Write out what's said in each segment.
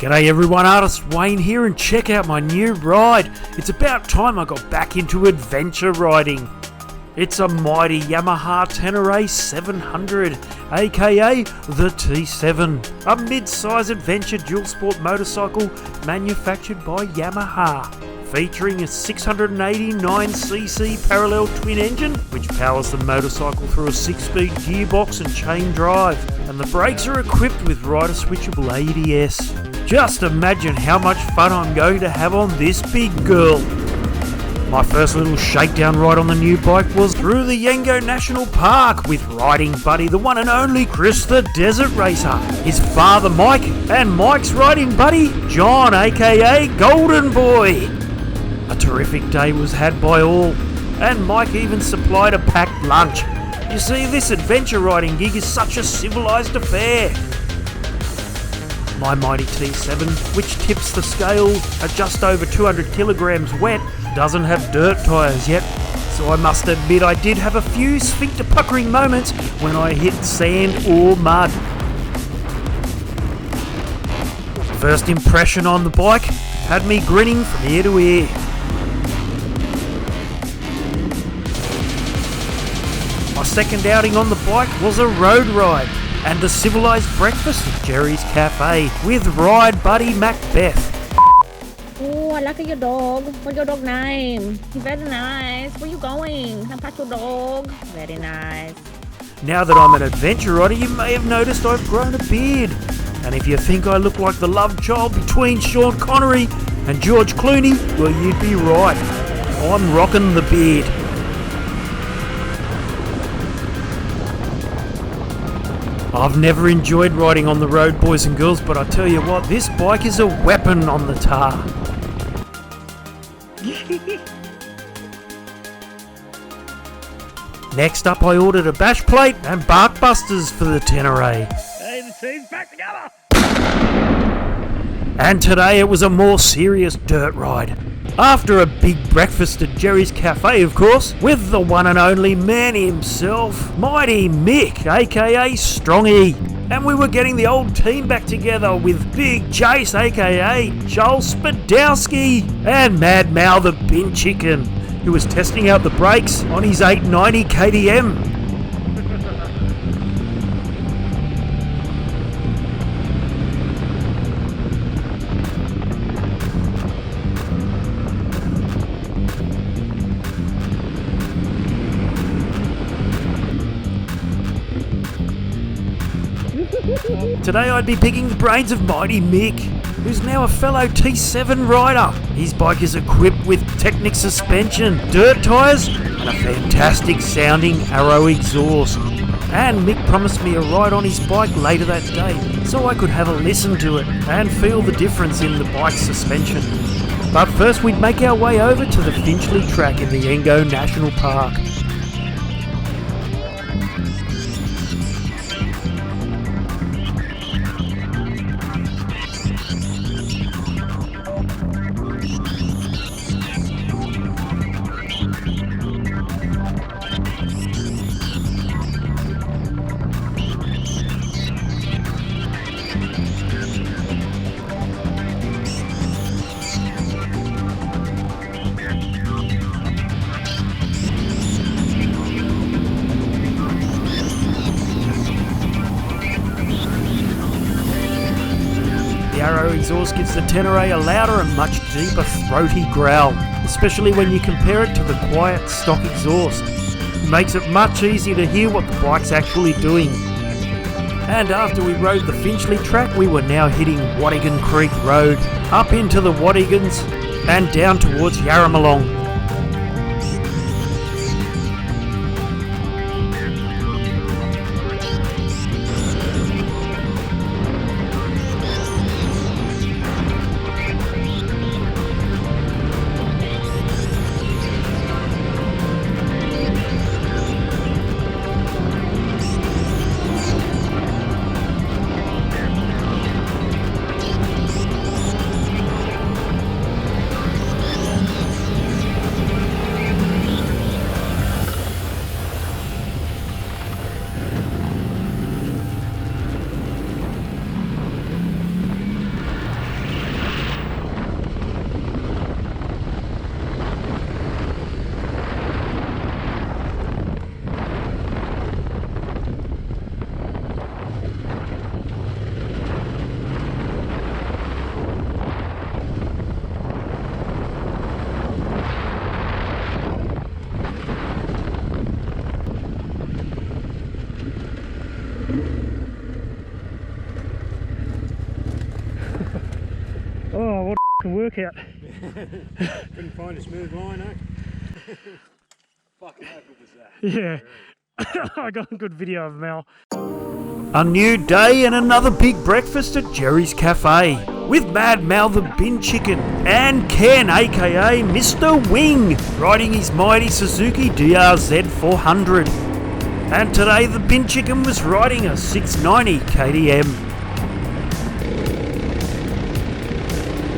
G'day everyone, Artist Wayne here, and check out my new ride. It's about time I got back into adventure riding. It's a mighty Yamaha Tenere 700, aka the T7, a mid-size adventure dual sport motorcycle manufactured by Yamaha, featuring a 689cc parallel twin engine which powers the motorcycle through a 6-speed gearbox and chain drive, and the brakes are equipped with rider switchable ABS. Just imagine how much fun I'm going to have on this big girl. My first little shakedown ride on the new bike was through the Yamaha National Park with riding buddy, the one and only Chris the Desert Racer, his father Mike, and Mike's riding buddy John, aka Golden Boy. A terrific day was had by all, and Mike even supplied a packed lunch. You see, this adventure riding gig is such a civilised affair. My mighty T7, which tips the scale at just over 200 kilograms wet, doesn't have dirt tyres yet, so I must admit I did have a few sphincter puckering moments when I hit sand or mud. First impression on the bike had me grinning from ear to ear. My second outing on the bike was a road ride and a civilised breakfast at Jerry's Cafe with ride buddy Macbeth. Oh, I like your dog. What's your dog name? He's very nice. Where you going? Can I pat your dog? Very nice. Now that I'm an adventure rider, you may have noticed I've grown a beard. And if you think I look like the love child between Sean Connery and George Clooney, well, you'd be right. I'm rocking the beard. I've never enjoyed riding on the road, boys and girls, but I tell you what, this bike is a weapon on the tar. Next up, I ordered a bash plate and bark busters for the Tenere. Hey, the team's back together! And today it was a more serious dirt ride. After a big breakfast at Jerry's Cafe, of course, with the one and only man himself, Mighty Mick, aka Strongy. And we were getting the old team back together with Big Jace, aka Joel Spadowski, and Mad Mal the Bin Chicken, who was testing out the brakes on his 890 KTM. Today I'd be picking the brains of Mighty Mick, who's now a fellow T7 rider. His bike is equipped with Technic suspension, dirt tyres, and a fantastic sounding Arrow exhaust. And Mick promised me a ride on his bike later that day, so I could have a listen to it and feel the difference in the bike's suspension. But first we'd make our way over to the Finchley track in the Yamaha National Park. The Arrow exhaust gives the Tenere a louder and much deeper throaty growl, especially when you compare it to the quiet stock exhaust. It makes it much easier to hear what the bike's actually doing. And after we rode the Finchley track, we were now hitting Wattigan Creek Road, up into the Wattigans and down towards Yarramalong. workout. Couldn't find a smooth line, eh? Fucking how good was that? Yeah. I got a good video of Mel. A new day and another big breakfast at Jerry's Cafe with Mad Mal the Bin Chicken and Ken aka Mr. Wing riding his mighty Suzuki DRZ 400. And today the Bin Chicken was riding a 690 KTM.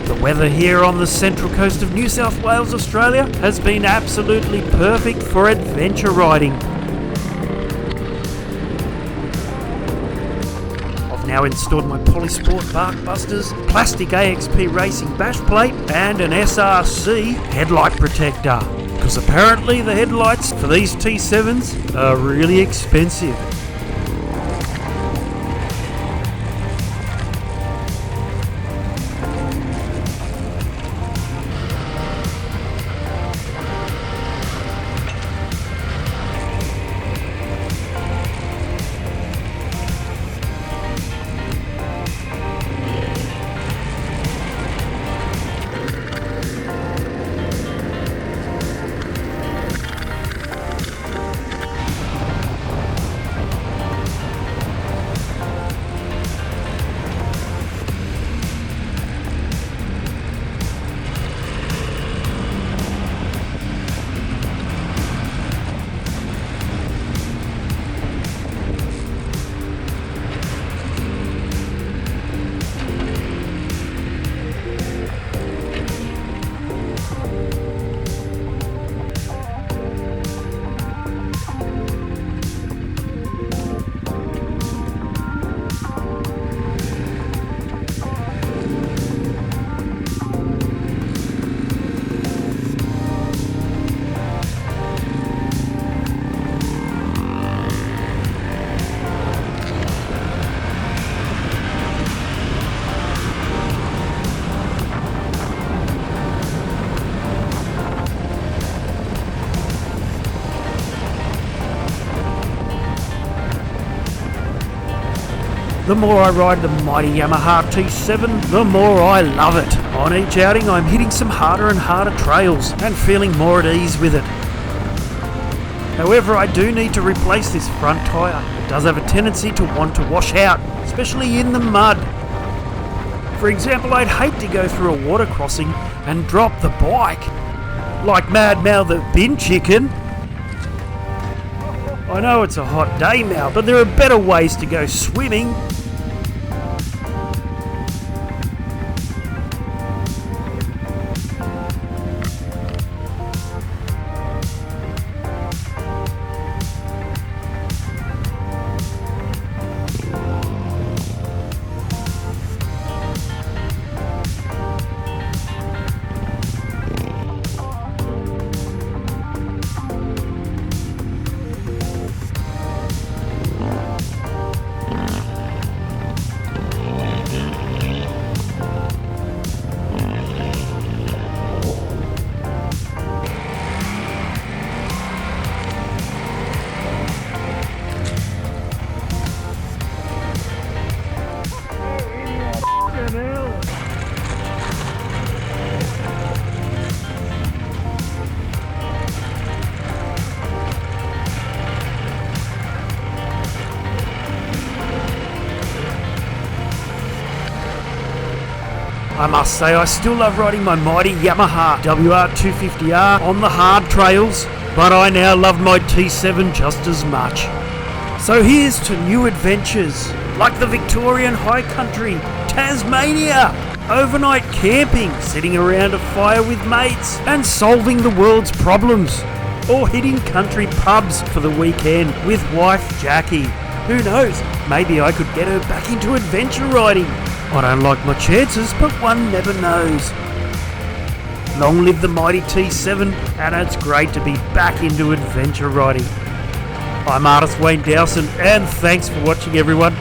The weather here on the central coast of New South Wales, Australia has been absolutely perfect for adventure riding. Now installed my Polysport Barkbusters, plastic AXP Racing bash plate and an SRC headlight protector. Because apparently the headlights for these T7s are really expensive. The more I ride the mighty Yamaha T7, the more I love it. On each outing I'm hitting some harder and harder trails and feeling more at ease with it. However, I do need to replace this front tyre. It does have a tendency to want to wash out, especially in the mud. For example, I'd hate to go through a water crossing and drop the bike. Like Mad Mal the Bin Chicken. I know it's a hot day now, but there are better ways to go swimming. I must say I still love riding my mighty Yamaha WR250R on the hard trails, but I now love my T7 just as much. So here's to new adventures, like the Victorian High Country, Tasmania, overnight camping, sitting around a fire with mates and solving the world's problems, or hitting country pubs for the weekend with wife Jackie. Who knows, maybe I could get her back into adventure riding. I don't like my chances, but one never knows. Long live the mighty T7, and it's great to be back into adventure riding. I'm artist Wayne Dowson, and thanks for watching everyone.